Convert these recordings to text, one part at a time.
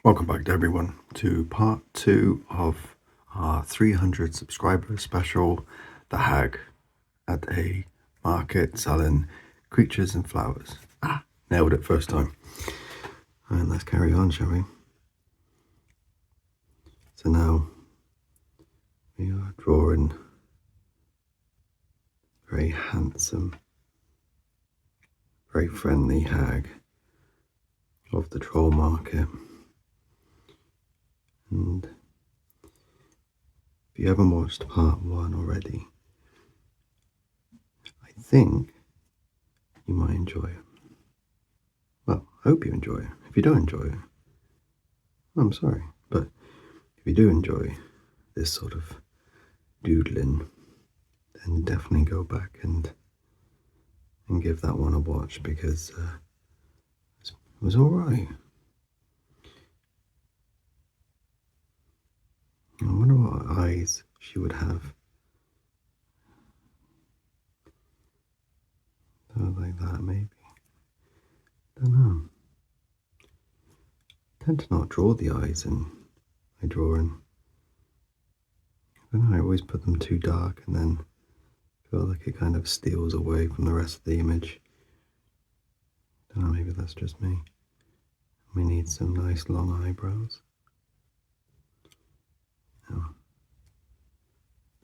Welcome back to everyone to part 2 of our 300 subscriber special, The Hag at a market selling creatures and flowers. Nailed it first time. Alright, let's carry on, shall we? So now we are drawing a very handsome, very friendly hag of the troll market. And if you haven't watched part 1 already, I think you might enjoy it. Well, I hope you enjoy it. If you don't enjoy it, I'm sorry. But if you do enjoy this sort of doodling, then definitely go back and give that one a watch, because it was alright. I wonder what eyes she would have. Like that, maybe. Don't know. I tend to not draw the eyes in my drawing. I don't know, I always put them too dark and then feel like it kind of steals away from the rest of the image. I don't know, maybe that's just me. We need some nice long eyebrows. Oh,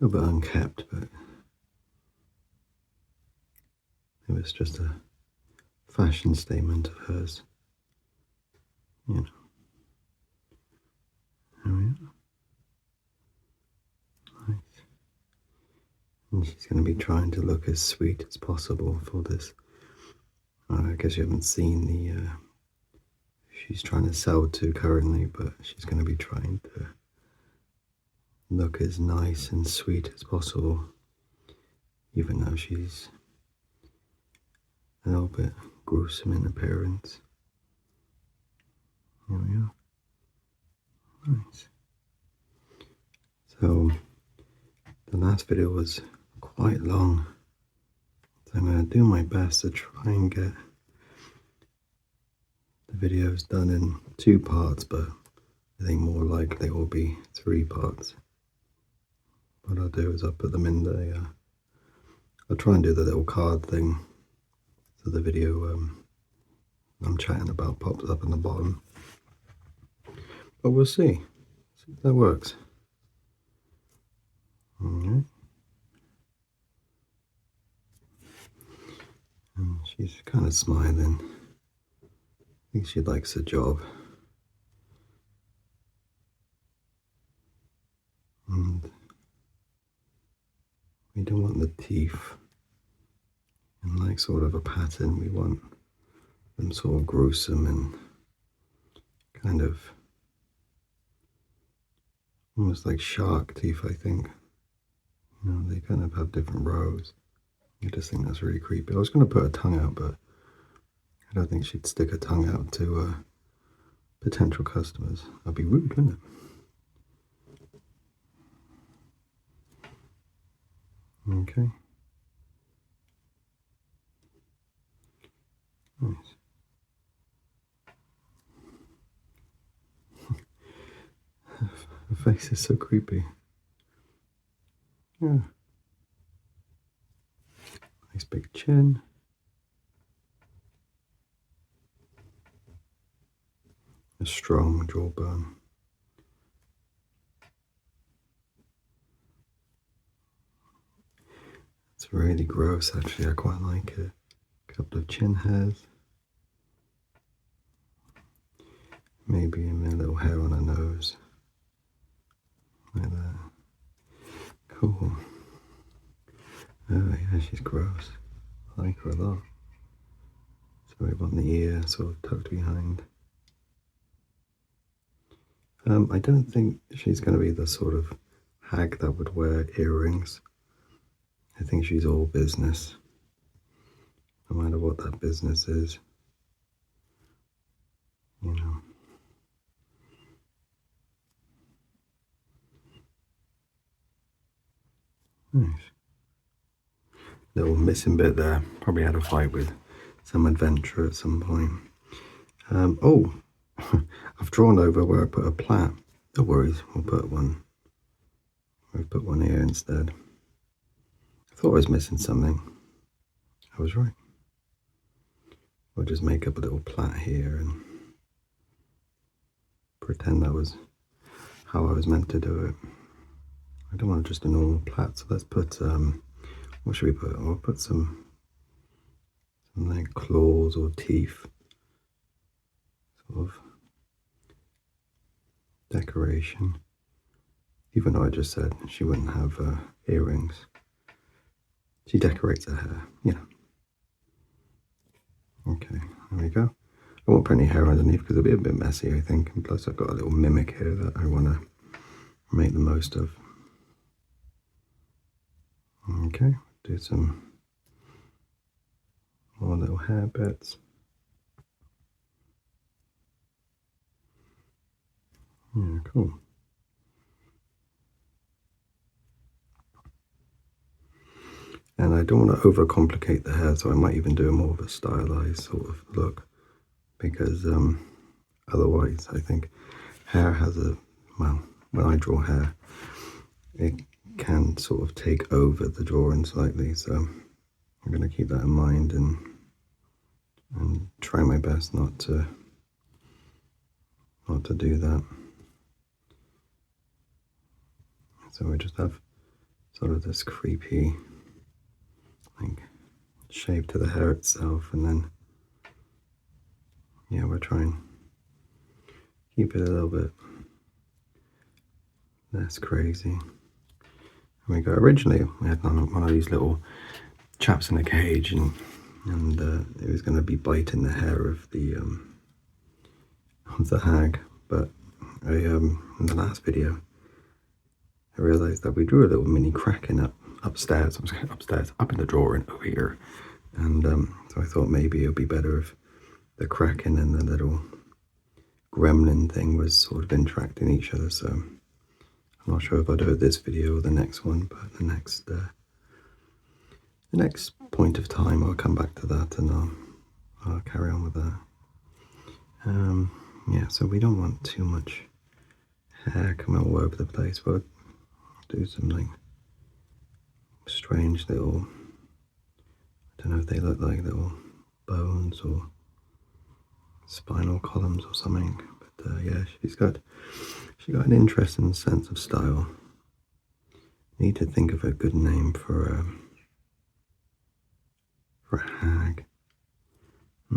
a little bit unkept, but it was just a fashion statement of hers. You know. There we are. Nice. And she's going to be trying to look as sweet as possible for this. I guess you haven't seen the she's trying to sell to currently, but she's going to be trying to look as nice and sweet as possible, even though she's a little bit gruesome in appearance. Here we are. Nice. So the last video was quite long, so I'm going to do my best to try and get the videos done in 2 parts, but I think more likely it will be 3 parts. What I'll do is I'll put them in the I'll try and do the little card thing so the video I'm chatting about pops up in the bottom, but we'll see if that works. Alright. And she's kind of smiling. I think she likes the job. And we don't want the teeth in like sort of a pattern. We want them sort of gruesome and kind of almost like shark teeth, I think. You know, they kind of have different rows. I just think that's really creepy. I was going to put a tongue out, but I don't think she'd stick a tongue out to potential customers. That'd be rude, wouldn't it? Okay. Nice. Her face is so creepy. Yeah. Nice big chin. A strong jawbone. It's really gross, actually. I quite like it. A couple of chin hairs. Maybe a little hair on her nose. Like that. Cool. Oh yeah, she's gross. I like her a lot. So we want the ear sort of tucked behind. I don't think she's going to be the sort of hag that would wear earrings. I think she's all business, no matter what that business is. You know. Nice. Little missing bit there. Probably had a fight with some adventurer at some point. Oh, I've drawn over where I put a plait. No worries, we'll put one here instead. I thought I was missing something. I was right. We'll just make up a little plait here and pretend that was how I was meant to do it. I don't want just a normal plait, so let's put, what should we put? I'll put some like claws or teeth, sort of decoration. Even though I just said she wouldn't have earrings. She decorates her hair, you know. Okay, there we go. I won't put any hair underneath because it'll be a bit messy, I think. And plus I've got a little mimic here that I want to make the most of. Okay, do some more little hair bits. Yeah, cool. And I don't want to overcomplicate the hair, so I might even do more of a stylized sort of look, because otherwise I think hair has a, well, when I draw hair, it can sort of take over the drawing slightly, so I'm going to keep that in mind and try my best not to do that. So we just have sort of this creepy like shape to the hair itself, and then yeah, we're trying to keep it a little bit less crazy. And we go, originally we had one of these little chaps in a cage, and it was going to be biting the hair of the hag, but I in the last video I realised that we drew a little mini cracking upstairs. I was upstairs, up in the drawing over here, and so I thought maybe it would be better if the kraken and the little gremlin thing was sort of interacting each other. So I'm not sure if I'll do it this video or the next one, but the next point of time I'll come back to that and I'll carry on with that. Yeah, so we don't want too much hair coming all over the place, but do some like strange little, I don't know if they look like little bones or spinal columns or something, but yeah, she got an interesting sense of style. Need to think of a good name for a hag. I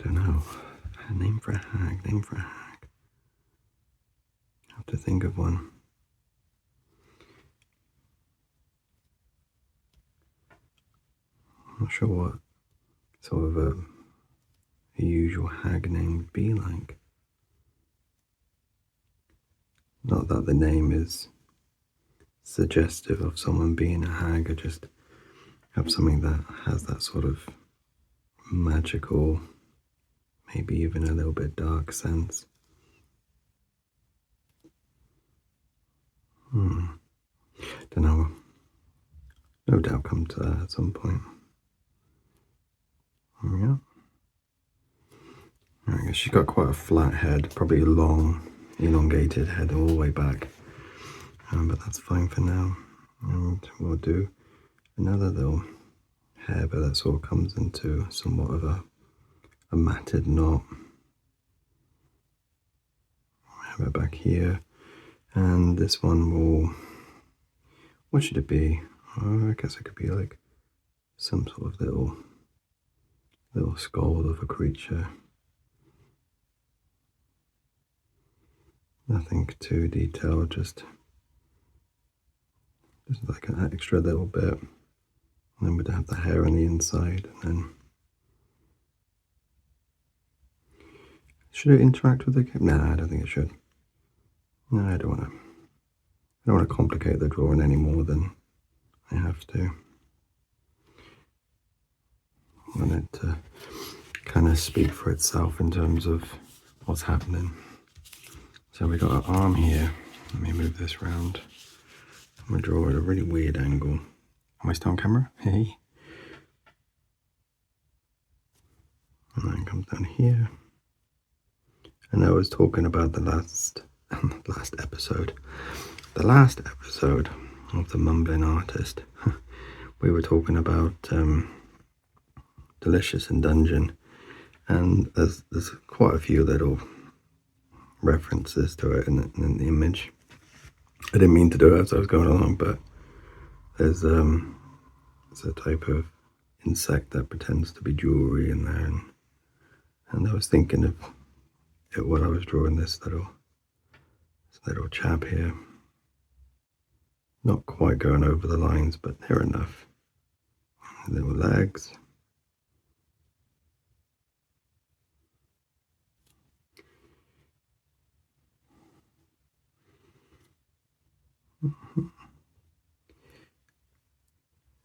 don't know. A name for a hag. I have to think of one. I'm not sure what sort of a usual hag name would be like. Not that the name is suggestive of someone being a hag, I just have something that has that sort of magical, maybe even a little bit dark sense. Don't know. No doubt come to that at some point. Yeah. I guess she's got quite a flat head, probably a long, elongated head all the way back. But that's fine for now. And we'll do another little hair, but that sort of comes into somewhat of a matted knot. Have it back here. And this one will, what should it be? I guess it could be like some sort of little skull of a creature. Nothing too detailed, just like an extra little bit. And then we'd have the hair on the inside, and then should it interact with the camera? Nah, I don't think it should. No, I don't want to complicate the drawing any more than I have to. I want it to kind of speak for itself in terms of what's happening. So we got our arm here. Let me move this round. I'm going to draw at a really weird angle. Am I still on camera? Hey. And then it comes down here. And I was talking about the last episode of the Mumbling Artist. We were talking about Delicious and Dungeon, and there's quite a few little references to it in the image. I didn't mean to do it as I was going along, but there's a type of insect that pretends to be jewelry in there, and I was thinking of it while I was drawing this little chap here. Not quite going over the lines, but they're enough. Little legs.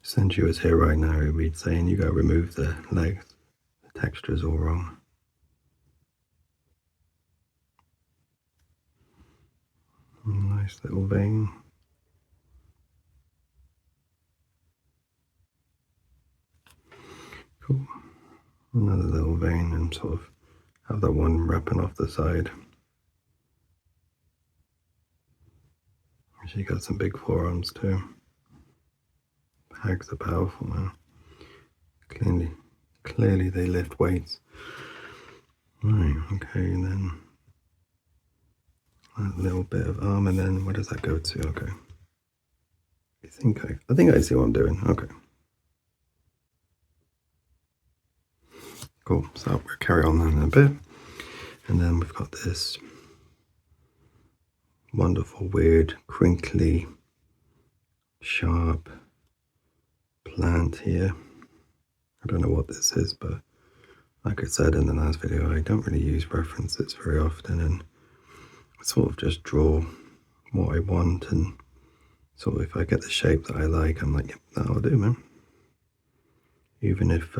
Senju was here right now, he'd be saying you gotta remove the legs. The texture's all wrong. Nice little vein. Cool. Another little vein, and sort of have that one wrapping off the side. She got some big forearms too. Hags are powerful now. Clearly they lift weights. Right, okay, and then a little bit of arm, and then where does that go to? Okay. I think I see what I'm doing. Okay. Cool. So we'll carry on that in a bit. And then we've got this wonderful, weird, crinkly, sharp plant here. I don't know what this is, but like I said in the last video, I don't really use references very often, and I sort of just draw what I want, and sort of if I get the shape that I like, I'm like, yep, that'll do, man. Even if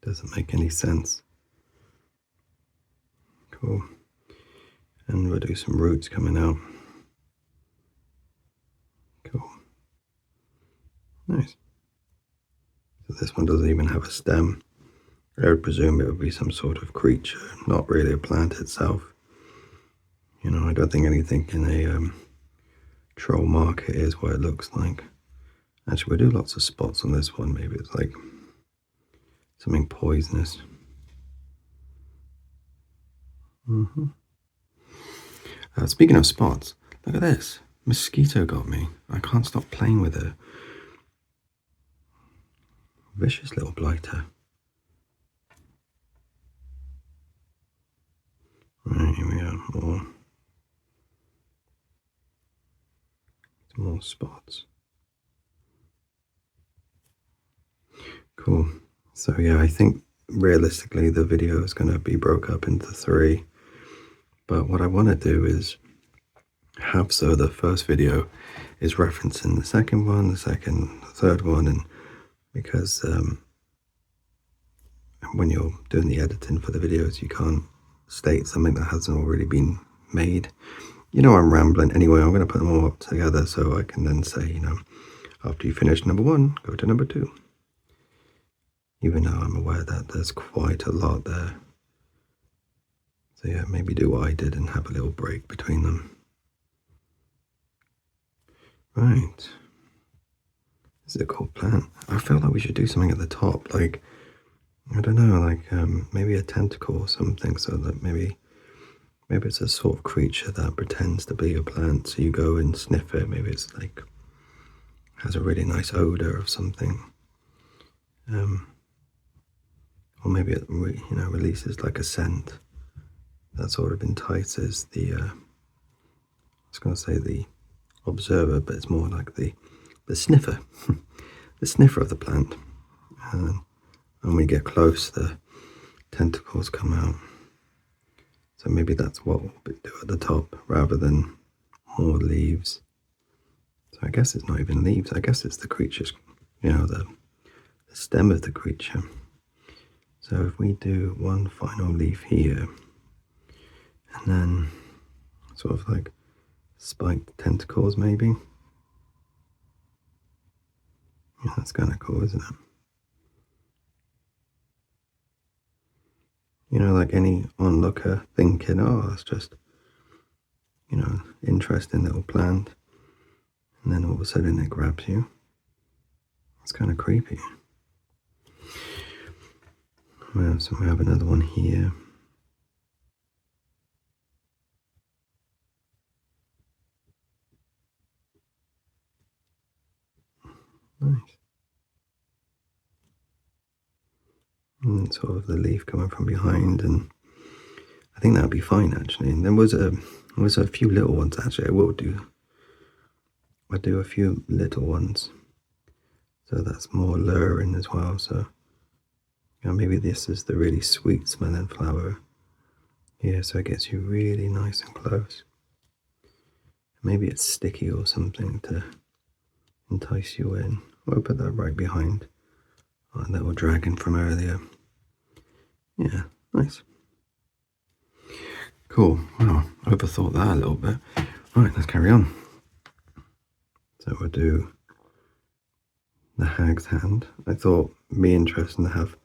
doesn't make any sense. Cool. And we'll do some roots coming out. Cool. Nice. So this one doesn't even have a stem. I would presume it would be some sort of creature, not really a plant itself. You know, I don't think anything in a troll market is what it looks like. Actually, we do lots of spots on this one. Maybe it's like something poisonous. Speaking of spots, look at this. Mosquito got me. I can't stop playing with it. Vicious little blighter. Right, here we are. More spots. Cool. So yeah, I think realistically the video is going to be broke up into 3. But what I want to do is have so the first video is referencing the second one, the third one, and because when you're doing the editing for the videos, you can't state something that hasn't already been made. You know, I'm rambling. Anyway, I'm going to put them all up together so I can then say, you know, after you finish number 1, go to number 2. Even though I'm aware that there's quite a lot there. So yeah, maybe do what I did and have a little break between them. Right. This is a cool plant. I feel like we should do something at the top, like, I don't know, like maybe a tentacle or something, so that maybe it's a sort of creature that pretends to be a plant, so you go and sniff it. Maybe it's like has a really nice odor of something, or maybe it releases like a scent that sort of entices the I was going to say the observer, but it's more like the sniffer, the sniffer of the plant. And when we get close, the tentacles come out. So maybe that's what we'll do at the top rather than more leaves. So I guess it's not even leaves. I guess it's the creature's, you know, the stem of the creature. So if we do one final leaf here, and then sort of like spiked tentacles maybe. Yeah, that's kind of cool, isn't it? you know, like any onlooker thinking, oh, it's just, you know, interesting little plant, and then all of a sudden it grabs you. It's kind of creepy. Well, so we have another one here. Nice. And sort of the leaf coming from behind, and I think that'll be fine actually. And there was a few little ones actually. I do a few little ones, so that's more luring as well. So you know, maybe this is the really sweet smelling flower. Yeah, so it gets you really nice and close. Maybe it's sticky or something to entice you in. I'll put that right behind our little dragon from earlier. Yeah, nice. Cool. Well, I overthought that a little bit. Right, let's carry on. So we'll do the hag's hand. I thought it'd be interesting to have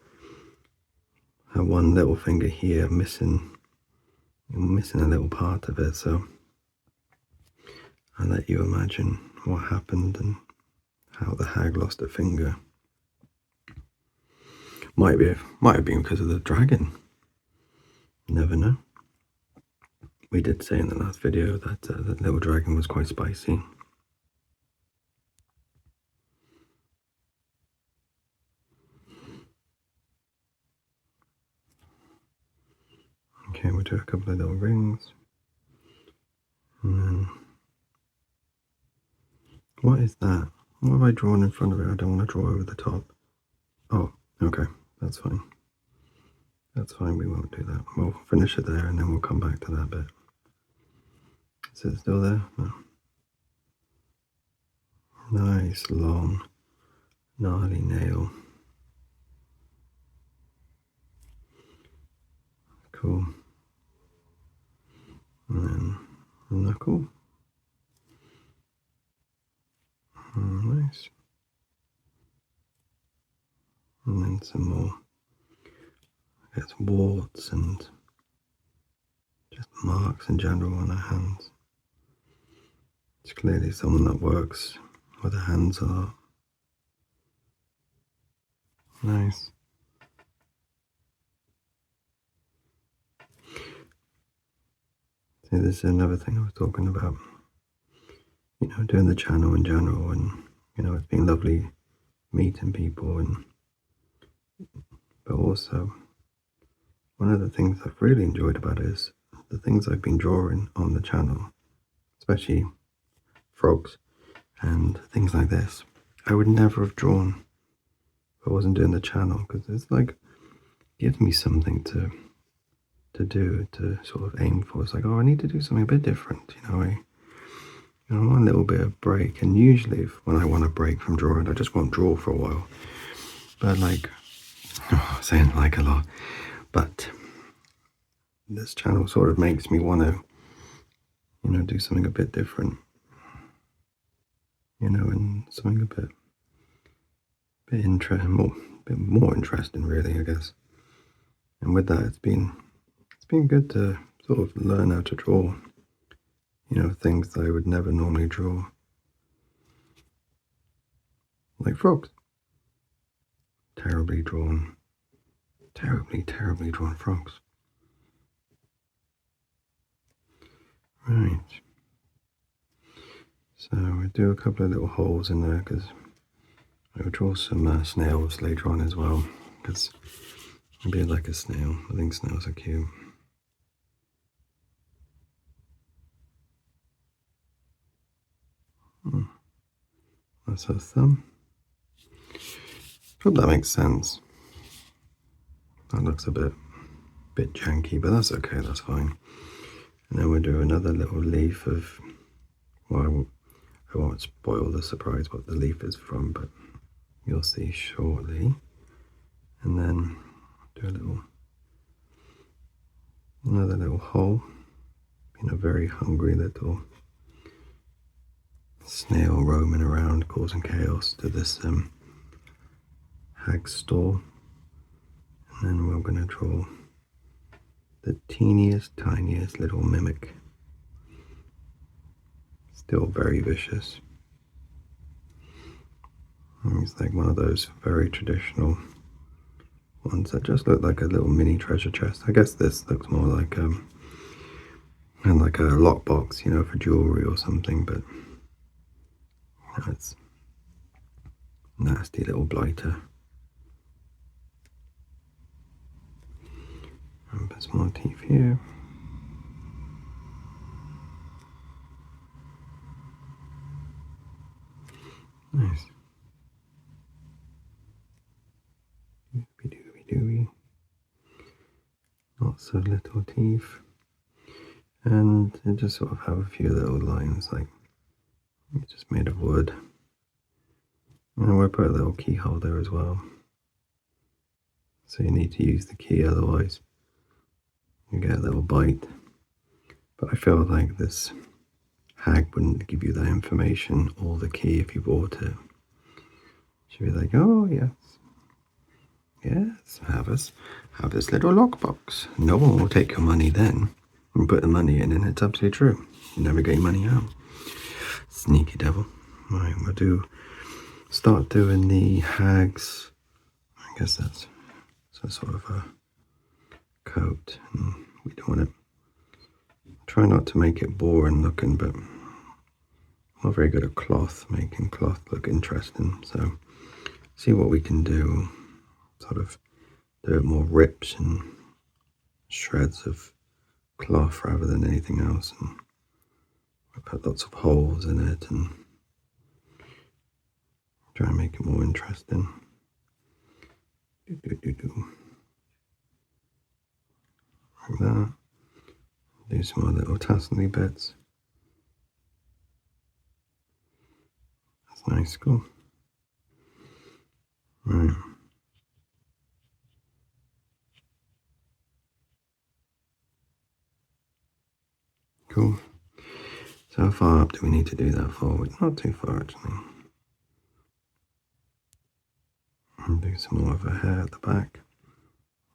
one little finger here missing a little part of it. So I'll let you imagine what happened and how the hag lost a finger. Might have been because of the dragon. Never know. We did say in the last video that the little dragon was quite spicy. Okay, we'll do a couple of little rings. And then, what is that? What have I drawn in front of it? I don't want to draw over the top. Oh, okay, that's fine. That's fine, we won't do that. We'll finish it there and then we'll come back to that bit. Is it still there? No. Nice, long, gnarly nail. Cool. And then a knuckle. Nice. And then some more, I guess, warts and just marks in general on her hands. It's clearly someone that works with her hands a lot. Nice. See, this is another thing I was talking about. You know, doing the channel in general, and you know, it's been lovely meeting people, and but also one of the things I've really enjoyed about it is the things I've been drawing on the channel, especially frogs and things like this. I would never have drawn if I wasn't doing the channel, because it's like gives me something to do, to sort of aim for. It's like, oh, I need to do something a bit different, you know. I want a little bit of break, and usually when I want a break from drawing, I just won't draw for a while. But like, saying like a lot, but this channel sort of makes me want to, you know, do something a bit different, you know, and something a bit more interesting, really, I guess. And with that, it's been good to sort of learn how to draw, you know, things that I would never normally draw, like frogs. Terribly drawn frogs. Right. So we do a couple of little holes in there because I will draw some snails later on as well, because I'd be like a snail. I think snails are cute. That's her thumb. Hope that makes sense. That looks a bit janky, but that's okay, that's fine. And then we'll do another little leaf of, well, I won't spoil the surprise what the leaf is from, but you'll see shortly. And then do another little hole, a very hungry little snail roaming around causing chaos to this hag stall. And then we're going to draw the teeniest, tiniest little mimic. Still very vicious. He's like one of those very traditional ones that just look like a little mini treasure chest. I guess this looks more like and like a lockbox, you know, for jewelry or something, but it's nasty little blighter. And a bit more teeth here. Nice. Dooby. Lots of little teeth. And they just sort of have a few little lines, like it's just made of wood. And we'll put a little keyhole there as well. So you need to use the key, otherwise you get a little bite. But I feel like this hag wouldn't give you that information or the key if you bought it. She'd be like, oh yes, yes, have this little lockbox. No one will take your money then. You put the money in and it's absolutely true. You never get your money out. Sneaky devil. Right, we'll start doing the hags. I guess that's sort of a coat. And we don't want to try not to make it boring looking, but I'm not very good at cloth, making cloth look interesting. So see what we can do. Sort of do it more rips and shreds of cloth rather than anything else, and I put lots of holes in it and try and make it more interesting. Like that. Do some more little tassel-y bits. That's nice, cool. Right. Cool. So how far up do we need to do that forward? Not too far, actually. And do some more of her hair at the back.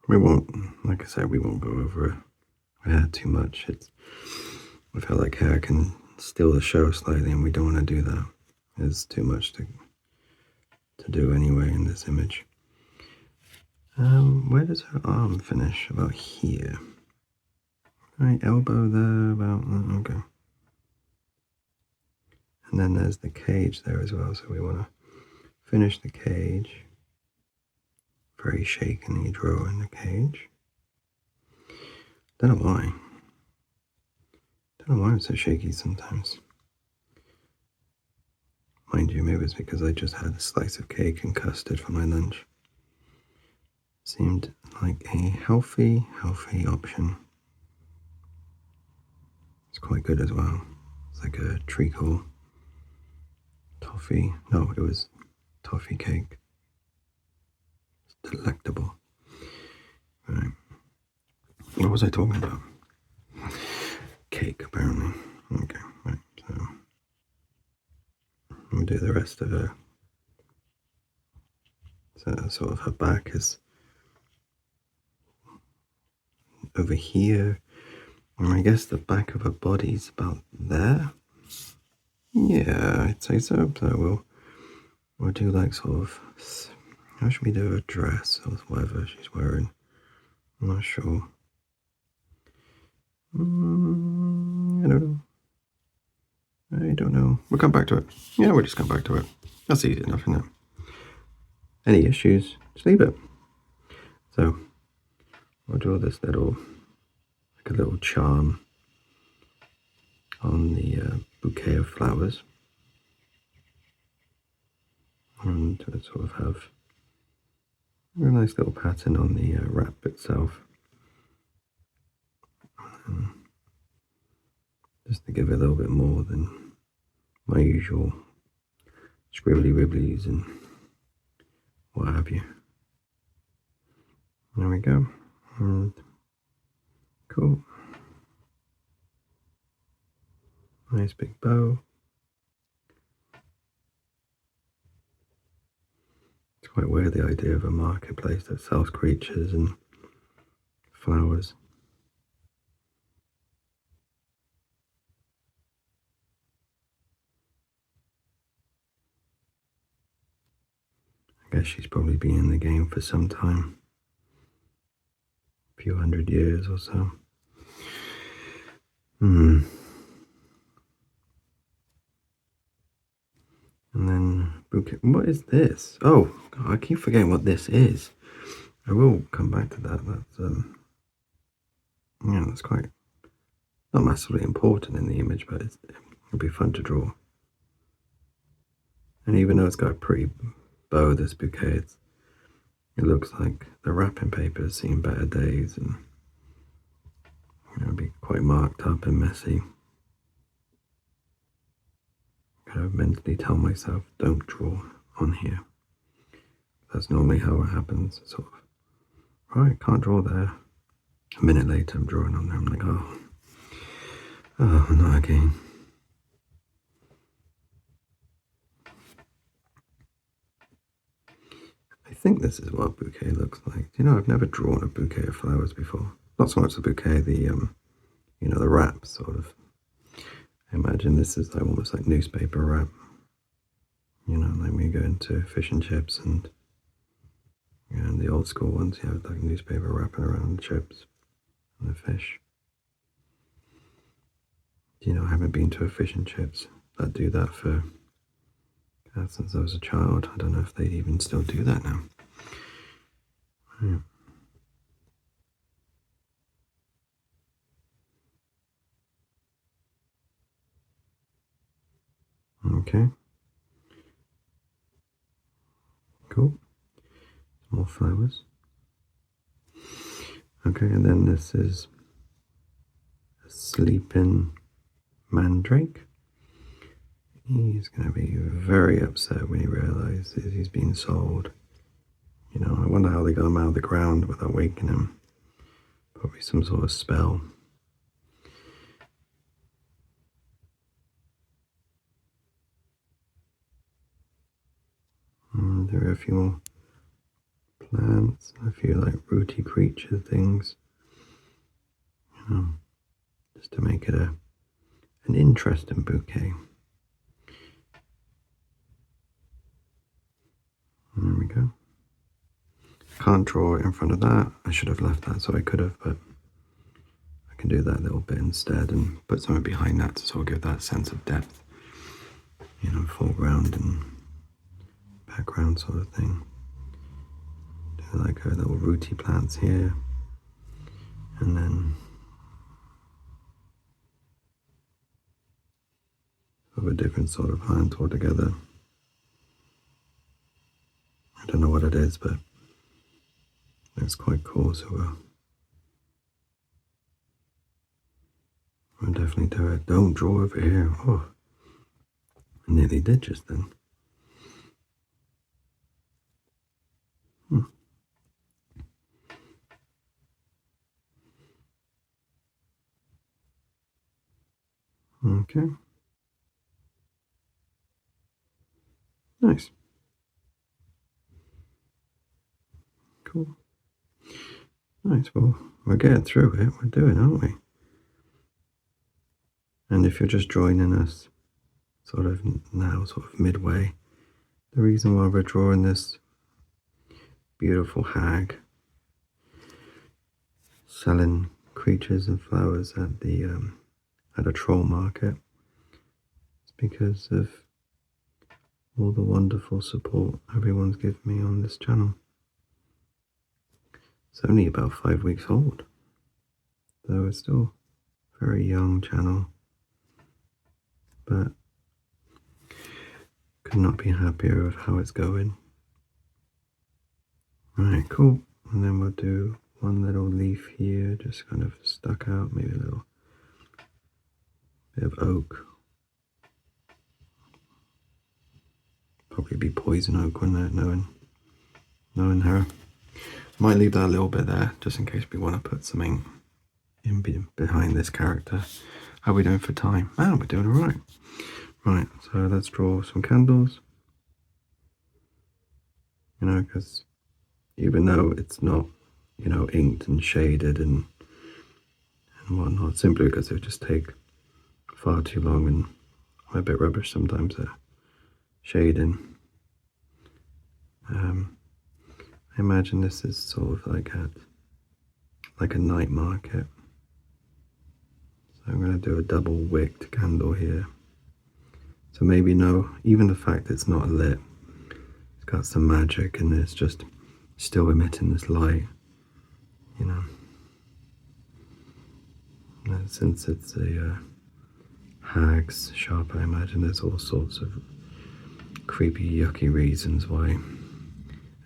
We won't, like I said, we won't go over her hair too much. I feel like hair can steal the show slightly, and we don't want to do that. There's too much to do anyway in this image. Where does her arm finish? About here. Right, elbow there, about, okay. And then there's the cage there as well, so we want to finish the cage. Very shakenly draw in the cage. Don't know why. Don't know why I'm so shaky sometimes. Mind you, maybe it's because I just had a slice of cake and custard for my lunch. Seemed like a healthy option. It's quite good as well. It's like a treacle toffee. No, it was toffee cake. It's delectable. Right. What was I talking about? Cake, apparently. Okay, right. So we'll do the rest of her. So sort of her back is over here. And I guess the back of her body's about there. Yeah, I'd say so. So we'll do like sort of, how should we do a dress or whatever she's wearing? I'm not sure. I don't know. We'll come back to it. Yeah, we'll just come back to it. That's easy enough, isn't it? Any issues, just leave it. So I'll draw this little, like a little charm on the bouquet of flowers. And to sort of have a nice little pattern on the wrap itself. Just to give it a little bit more than my usual scribbly wibblies and what have you. There we go. And cool. Nice big bow. It's quite weird, the idea of a marketplace that sells creatures and flowers. I guess she's probably been in the game for some time, a few hundred years or so. And then bouquet. What is this? Oh, God, I keep forgetting what this is. I will come back to that. That's yeah, that's quite not massively important in the image, but it'll be fun to draw. And even though it's got a pretty bow, this bouquet, it looks like the wrapping paper has seen better days, and it'll be quite marked up and messy. Kind of mentally tell myself, don't draw on here. That's normally how it happens. Sort of, right, can't draw there. A minute later, I'm drawing on there. I'm like, oh, not again. I think this is what a bouquet looks like. You know, I've never drawn a bouquet of flowers before. Not so much the bouquet, the the wrap sort of. I imagine this is like almost like newspaper wrap. You know, like when you go into fish and chips and the old school ones, you have like newspaper wrapping around the chips and the fish. You know, I haven't been to a fish and chips that do that for since I was a child. I don't know if they even still do that now. Yeah. Okay. Cool. More flowers. Okay, and then this is a sleeping mandrake. He's going to be very upset when he realizes he's been sold. You know, I wonder how they got him out of the ground without waking him. Probably some sort of spell. And there are a few more plants, a few like rooty creature things. You know, just to make it an interesting bouquet. There we go. Can't draw it in front of that. I should have left that, so I could have, but I can do that little bit instead and put something behind that to sort of give that sense of depth. You know, foreground and background sort of thing. Do like a little rooty plants here, and then of a different sort of plant altogether. I don't know what it is, but it's quite cool, so we'll definitely do it. Don't draw over here. Oh, I nearly did just then. Okay. Nice. Cool. Nice. Well, we're getting through it. We're doing, aren't we? And if you're just joining us sort of now, sort of midway, the reason why we're drawing this beautiful hag selling creatures and flowers at the at a troll market is because of all the wonderful support everyone's given me on this channel. It's only about 5 weeks old, though it's still a very young channel, but could not be happier with how it's going. Alright, cool. And then we'll do one little leaf here, just kind of stuck out, maybe a little bit of oak. Probably be poison oak, wouldn't it, knowing her. Might leave that a little bit there, just in case we want to put something in behind this character. How are we doing for time? Oh, we're doing alright. Right, so let's draw some candles. You know, because even though it's not, you know, inked and shaded and whatnot, simply because it would just take far too long, and I'm a bit rubbish sometimes at shading. I imagine this is sort of like a night market. So I'm going to do a double wicked candle here. So maybe even the fact it's not lit, it's got some magic and it's just still emitting this light, you know. And since it's a hag's shop, I imagine there's all sorts of creepy, yucky reasons why,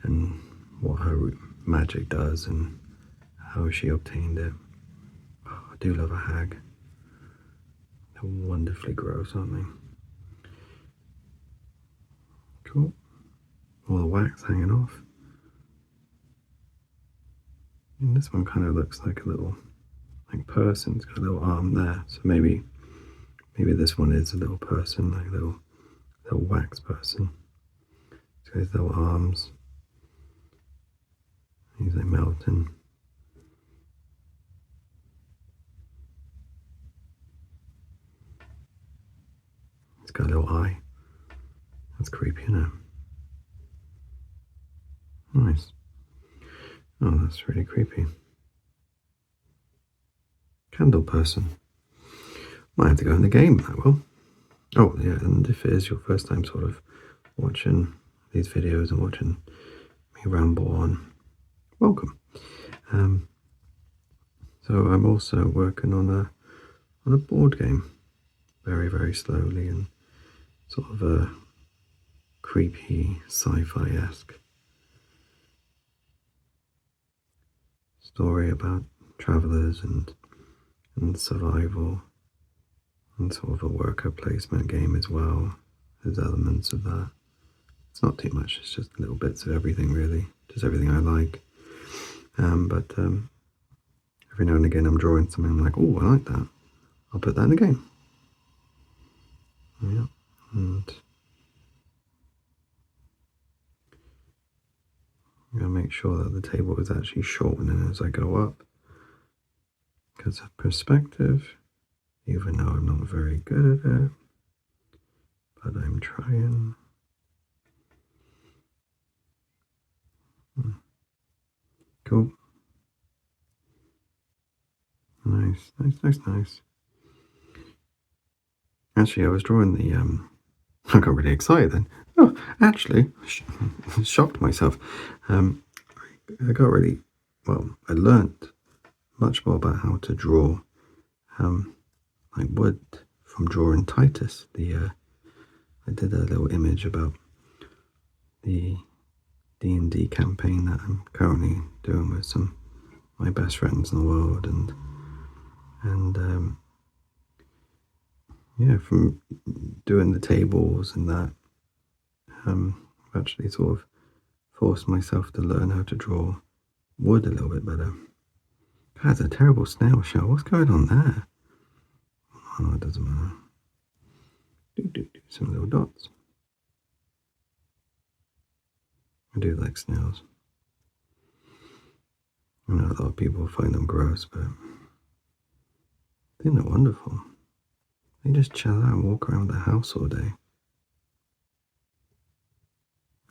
and what her magic does and how she obtained it. Oh, I do love a hag. They're wonderfully gross, aren't they? Cool. All the wax hanging off. And this one kind of looks like a little person. It's got a little arm there. So maybe this one is a little person, like a little wax person. It's got his little arms. He's like melting. It's got a little eye. That's creepy, isn't it? Nice. Oh, that's really creepy. Candle person. Might have to go in the game, that will. Oh, yeah, and if it is your first time sort of watching these videos and watching me ramble on, welcome. So I'm also working on a board game, very, very slowly, and sort of a creepy sci-fi-esque story about travelers and survival, and sort of a worker placement game as well. There's elements of that. It's not too much, it's just little bits of everything, really, just everything I like. But every now and again I'm drawing something, I'm like, oh, I like that, I'll put that in the game. Yeah, and I'm going to make sure that the table is actually shortening as I go up, because of perspective, even though I'm not very good at it, but I'm trying. Cool. Nice, nice, nice, nice. Actually, I was drawing the, I got really excited then. Oh, actually, shocked myself. I got really, well, I learned much more about how to draw, like wood from drawing Titus. I did a little image about the D&D campaign that I'm currently doing with some of my best friends in the world, and yeah, from doing the tables and that, I've actually sort of forced myself to learn how to draw wood a little bit better. God, it's a terrible snail shell. What's going on there? Oh, it doesn't matter. Do some little dots. I do like snails. I know a lot of people find them gross, but I think they're wonderful. They just chill out and walk around the house all day.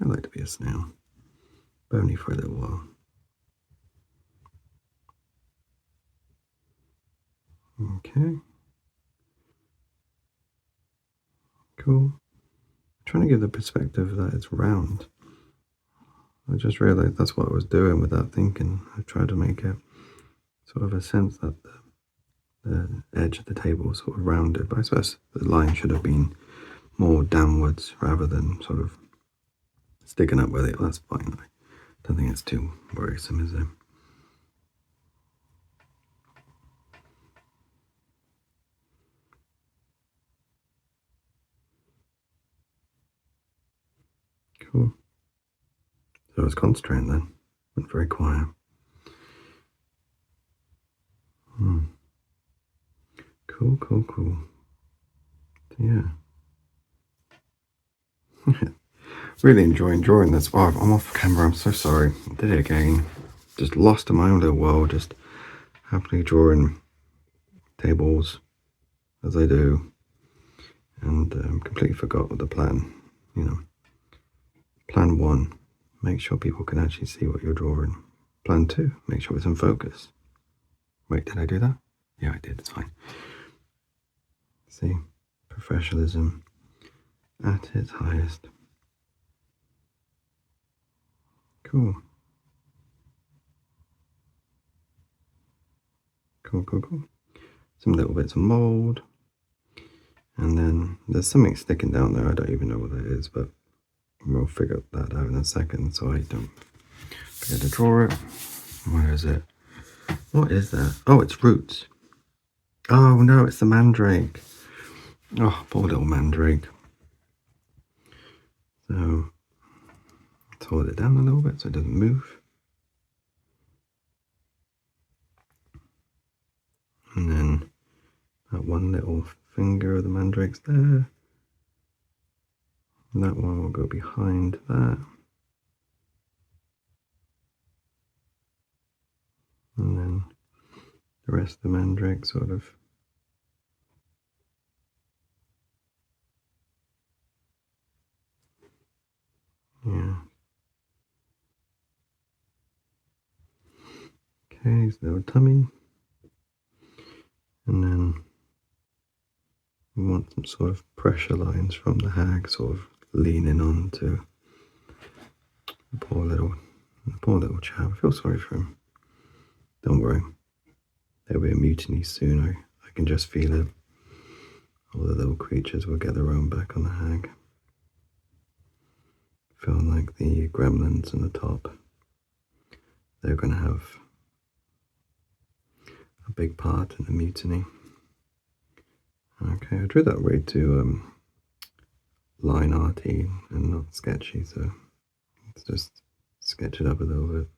I'd like to be a snail, but only for a little while. Okay. Cool. I'm trying to give the perspective that it's round. I just realized that's what I was doing without thinking. I tried to make it sort of a sense that the edge of the table is sort of rounded, but I suppose the line should have been more downwards rather than sort of sticking up with it. That's fine. I don't think it's too worrisome, is it? Cool. So I was concentrating then. Went very quiet. Cool, cool, cool. Yeah. Really enjoying drawing this. Oh, I'm off camera. I'm so sorry. I did it again. Just lost in my own little world. Just happily drawing tables as I do. And completely forgot what the plan, plan one make sure people can actually see what you're drawing. Plan 2, make sure it's in focus. Wait, did I do that? Yeah, I did, it's fine. See, professionalism at its highest. Cool. Cool, cool, cool. Some little bits of mold. And then there's something sticking down there. I don't even know what that is, but we'll figure that out in a second so I don't forget to draw it. Where is it? What is that? Oh, it's roots. Oh no, it's the mandrake. Oh, poor little mandrake. So let's hold it down a little bit so it doesn't move. And then that one little finger of the mandrake's there. And that one will go behind that. And then the rest of the mandrake sort of yeah. Okay, his little tummy. And then we want some sort of pressure lines from the hag sort of leaning on to the poor little chap. I feel sorry for him. Don't worry. There'll be a mutiny soon. I can just feel it. All the little creatures will get their own back on the hag. Feel like the gremlins in the top. They're going to have a big part in the mutiny. Okay, I drew that way too line arty and not sketchy, so let's just sketch it up a little bit.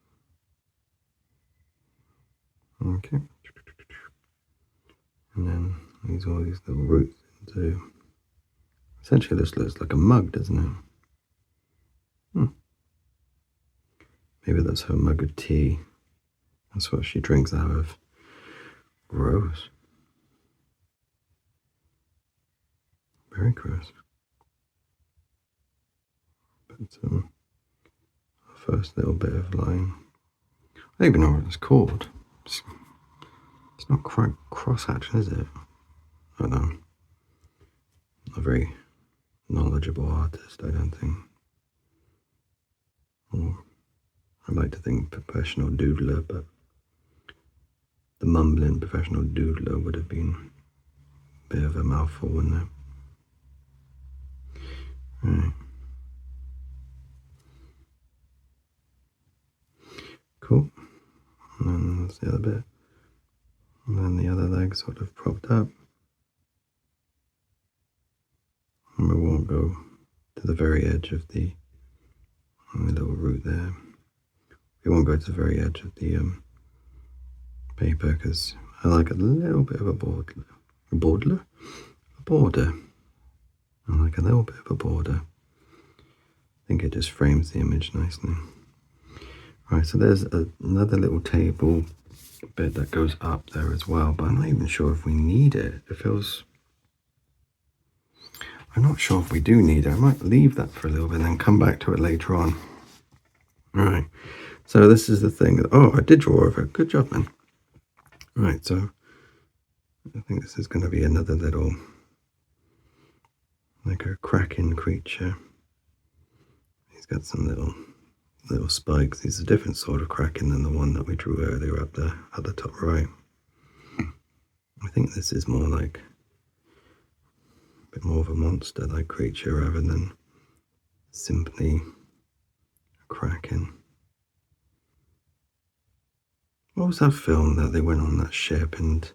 Okay. And then use all these little roots into. Essentially, this looks like a mug, doesn't it? Maybe that's her mug of tea. That's what she drinks out of. Gross. Very gross. But first little bit of line. I don't even know what it's called. It's not quite cross hatching, is it? I don't know. Not a very knowledgeable artist, I don't think. Or I like to think professional doodler, but the mumbling professional doodler would have been a bit of a mouthful, wouldn't it? Right. Cool. And then that's the other bit. And then the other leg sort of propped up. And we won't go to the very edge of the little root there. We won't go to the very edge of the paper because I like a little bit of a border. A border? A border. I like a little bit of a border. I think it just frames the image nicely. Right, so there's another little table bit that goes up there as well, but I'm not even sure if we need it. It feels... I'm not sure if we do need it. I might leave that for a little bit and then come back to it later on. Right, so this is the thing. Oh, I did draw over it. Good job, man. Right, so I think this is going to be another little, like a kraken creature. He's got some little spikes. He's a different sort of kraken than the one that we drew earlier up there at the top right. I think this is more like a bit more of a monster-like creature rather than simply a kraken. What was that film that they went on that ship and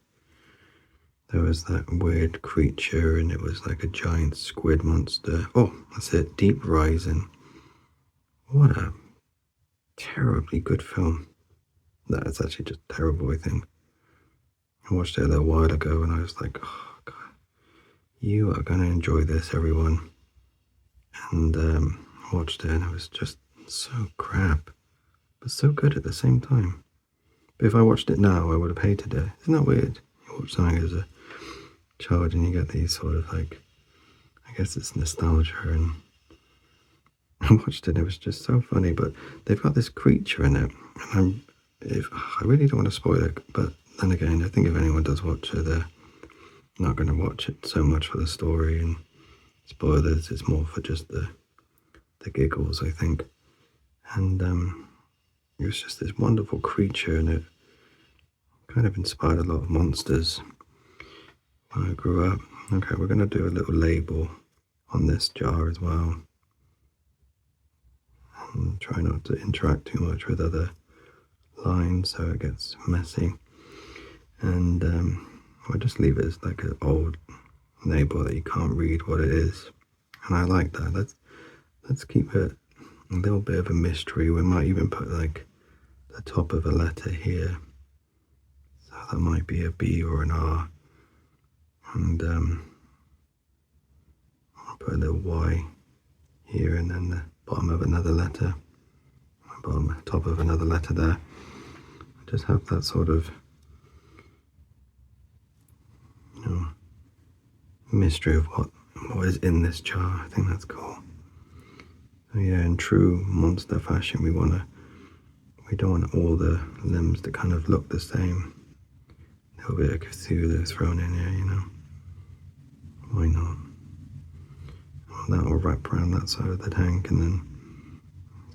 there was that weird creature and it was like a giant squid monster? Oh, that's it, Deep Rising. What a terribly good film. That's actually just terrible, I think. I watched it a little while ago and I was like, oh God, you are going to enjoy this, everyone. And I watched it and it was just so crap, but so good at the same time. But if I watched it now, I would have hated it. Isn't that weird? You watch something as a child and you get these sort of like, I guess it's nostalgia and I watched it, and it was just so funny. But they've got this creature in it, and I really don't want to spoil it. But then again, I think if anyone does watch it, they're not going to watch it so much for the story and spoilers. It's more for just the giggles, I think. And it was just this wonderful creature, and it kind of inspired a lot of monsters when I grew up. Okay, we're going to do a little label on this jar as well, and try not to interact too much with other lines so it gets messy. And I'll just leave it as like an old label that you can't read what it is, and I like that. Let's keep it a little bit of a mystery. We might even put like the top of a letter here, so that might be a B or an R, and I'll put a little Y here, and then the bottom of another letter, top of another letter there. Just have that sort of, mystery of what is in this jar. I think that's cool. So yeah, in true monster fashion, we don't want all the limbs to kind of look the same. A little bit of Cthulhu thrown in here, Why not? Well, that will wrap around that side of the tank, and then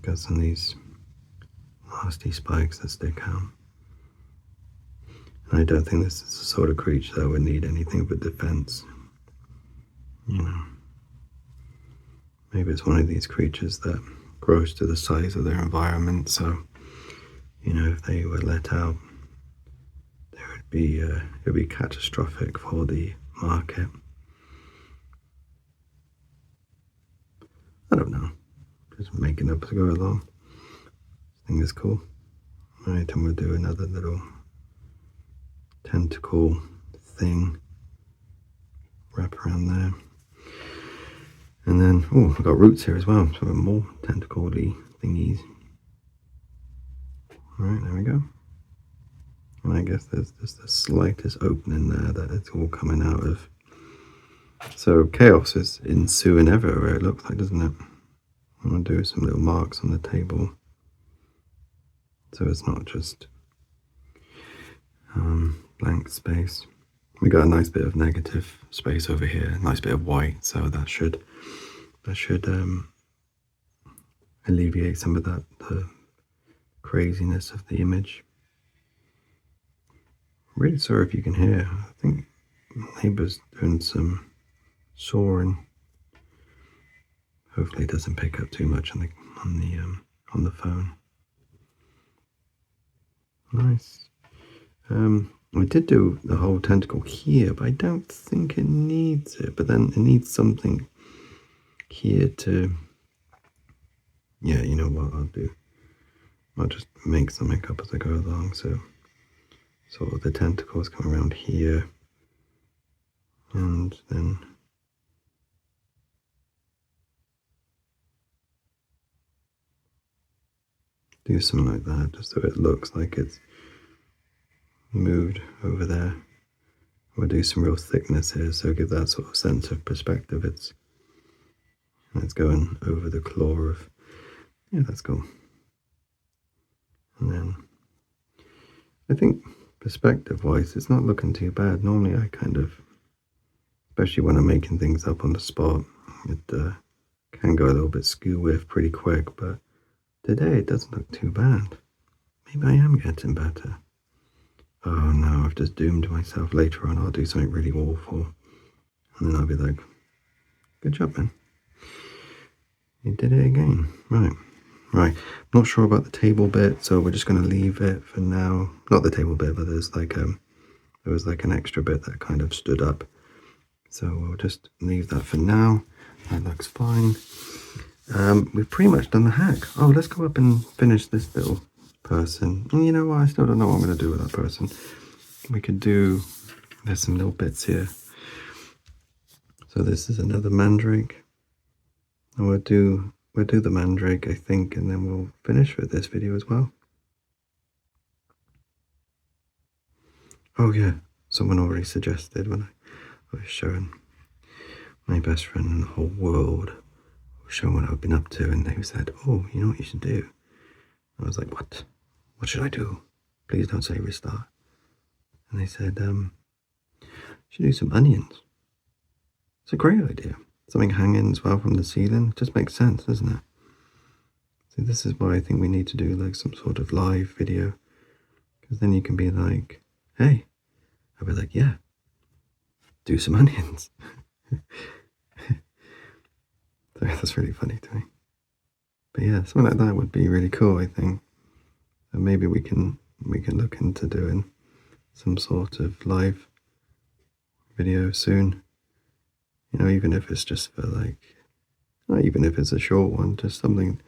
got some of these nasty spikes that stick out. And I don't think this is the sort of creature that would need anything but defense. Maybe it's one of these creatures that grows to the size of their environment, so, if they were let out, it would be catastrophic for the market. I don't know. Just making up as I go along. I think it's cool. Alright, and we'll do another little tentacle thing. Wrap around there. And then, we've got roots here as well, so more tentacle-y thingies. Alright, there we go. And I guess there's just the slightest opening there that it's all coming out of. So chaos is ensuing everywhere, it looks like, doesn't it? I'm going to do some little marks on the table, so it's not just blank space. We got a nice bit of negative space over here, a nice bit of white, so that should alleviate some of the craziness of the image. I'm really sorry if you can hear. I think neighbour's doing some sawing. Hopefully it doesn't pick up too much on the phone. Nice. I did do the whole tentacle here, but I don't think it needs it. But then it needs something here to, yeah, you know what I'll do? I'll just make something up as I go along. So sort of the tentacles come around here, and then do something like that, just so it looks like it's moved over there. We'll do some real thickness here, so give that sort of sense of perspective. It's going over the claw of, yeah, that's cool. And then I think perspective-wise, it's not looking too bad. Normally I kind of, especially when I'm making things up on the spot, it can go a little bit skew-whiff pretty quick, but today it doesn't look too bad. Maybe I am getting better. Oh no, I've just doomed myself. Later on I'll do something really awful, and then I'll be like, good job, man. You did it again. Right. Not sure about the table bit, so we're just going to leave it for now. Not the table bit, but there's like there was like an extra bit that kind of stood up. So we'll just leave that for now. That looks fine. We've pretty much done the hack. Oh, let's go up and finish this little person. And you know what? I still don't know what I'm going to do with that person. We could do, there's some little bits here. So this is another mandrake. And we'll do the mandrake, I think, and then we'll finish with this video as well. Oh yeah, someone already suggested when I was showing my best friend in the whole world show what I've been up to, and they said, "Oh, you know what you should do?" I was like, "What? What should I do? Please don't say restart." And they said, "You should do some onions." It's a great idea. Something hanging as well from the ceiling. It just makes sense, doesn't it? So this is why I think we need to do like some sort of live video, because then you can be like, "Hey," I'll be like, "Yeah, do some onions." So that's really funny to me. But yeah, something like that would be really cool, I think. And maybe we can look into doing some sort of live video soon. You know, even if it's just for like, not even if it's a short one, just something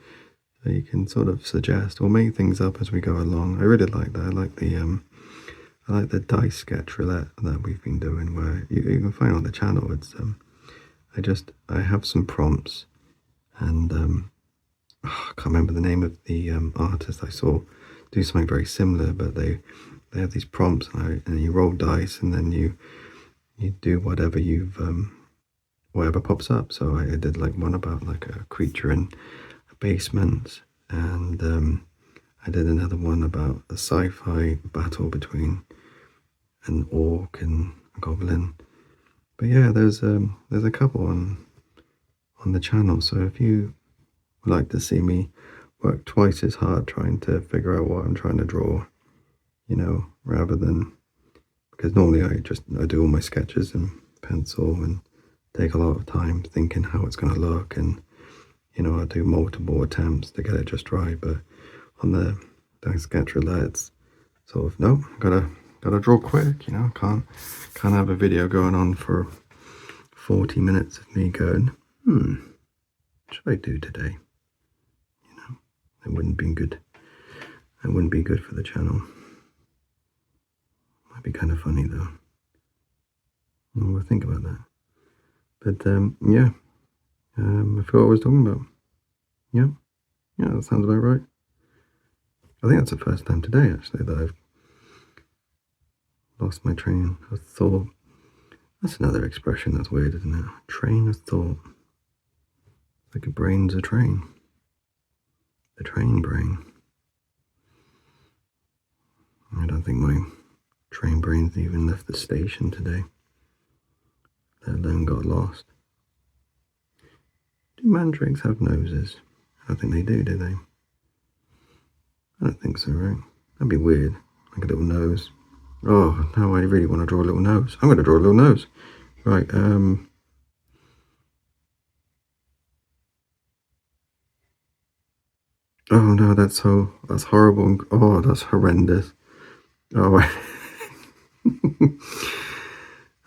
that you can sort of suggest or make things up as we go along. I really like that. I like the dice sketch roulette that we've been doing, where you can find on the channel. It's I have some prompts, and I can't remember the name of the artist I saw do something very similar, but they have these prompts, and you roll dice, and then you do whatever whatever pops up. So I did like one about like a creature in a basement, and I did another one about a sci-fi battle between an orc and a goblin. But yeah, there's a couple on the channel. So if you would like to see me work twice as hard trying to figure out what I'm trying to draw, you know, rather than, because normally I do all my sketches in pencil and take a lot of time thinking how it's going to look, and you know, I do multiple attempts to get it just right. But on the sketch roulette, it's sort of, no, gotta draw quick, you know. Can't have a video going on for 40 minutes of me going, what should I do today? You know, it wouldn't be good. It wouldn't be good for the channel. Might be kind of funny though. We'll think about that. But yeah, I forgot what I was talking about. Yeah, that sounds about right. I think that's the first time today actually that I've lost my train of thought. That's another expression that's weird, isn't it? Train of thought. Like a brain's a train. The train brain. I don't think my train brain's even left the station today, let alone got lost. Do mandrakes have noses? I don't think they do they? I don't think so, right? That'd be weird. Like a little nose. Oh, no, I really want to draw a little nose. I'm going to draw a little nose. Right, oh no, that's horrible. Oh, that's horrendous. Oh,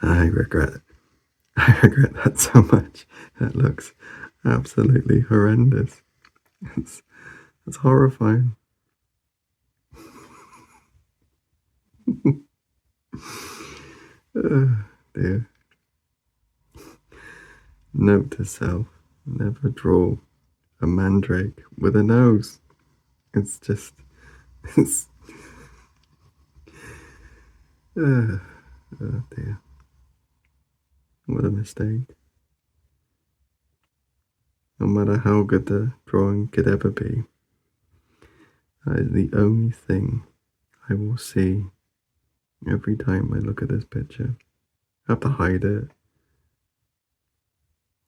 I regret it. I regret that so much. That looks absolutely horrendous. It's horrifying. Dear. Note to self, never draw a mandrake with a nose. It's just, it's, oh dear. What a mistake. No matter how good the drawing could ever be, that is the only thing I will see every time I look at this picture. I have to hide it.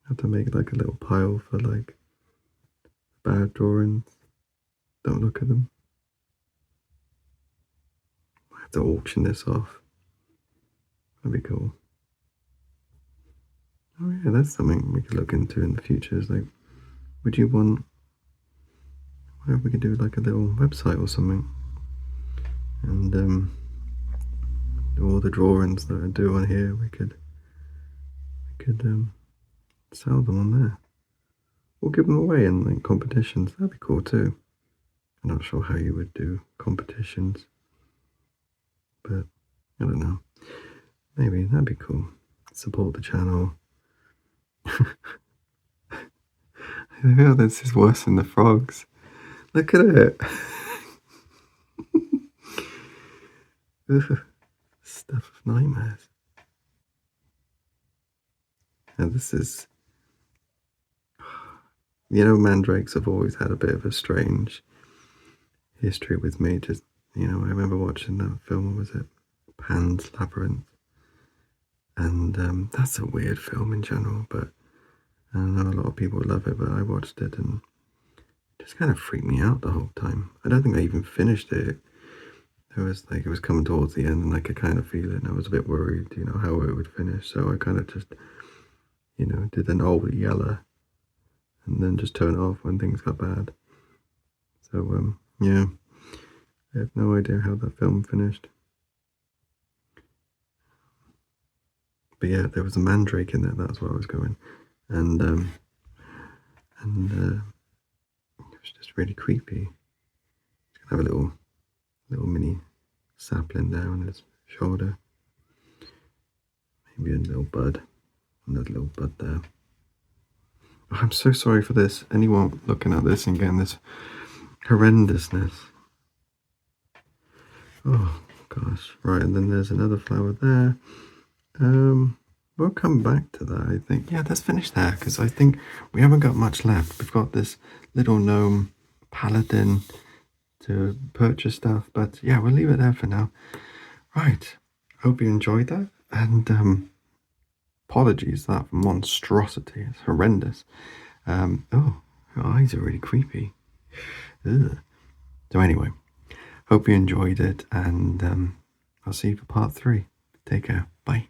I have to make like a little pile for like bad drawings. Don't look at them. I have to auction this off. That'd be cool. Oh yeah, that's something we could look into in the future. Is like, would you want? What if we could do like a little website or something, and do all the drawings that I do on here. We could sell them on there, or give them away in like competitions. That'd be cool too. I'm not sure how you would do competitions, but I don't know. Maybe that'd be cool. Support the channel. Oh, this is worse than the frogs. Look at it. Stuff of nightmares. Now this is You know, mandrakes have always had a bit of a strange history with me. Just, I remember watching that film, what was it? Pan's Labyrinth. And that's a weird film in general, but I know a lot of people love it, but I watched it and it just kind of freaked me out the whole time. I don't think I even finished it. It was coming towards the end and I could kind of feel it and I was a bit worried, how it would finish. So I kind of just, did an old yeller and then just turn it off when things got bad. So, yeah, I have no idea how that film finished. But yeah, there was a mandrake in there, that's where I was going. And, it was just really creepy. It's gonna have a little mini sapling there on his shoulder. Maybe a little bud. Another little bud there. Oh, I'm so sorry for this. Anyone looking at this and getting this horrendousness. Oh gosh. Right, and then there's another flower there. We'll come back to that, I think. Yeah, let's finish there because I think we haven't got much left. We've got this little gnome paladin to purchase stuff, but yeah, we'll leave it there for now. Right. Hope you enjoyed that, and apologies, that monstrosity is horrendous. Oh, her eyes are really creepy. Ugh. So anyway, hope you enjoyed it, and I'll see you for part 3. Take care. Bye.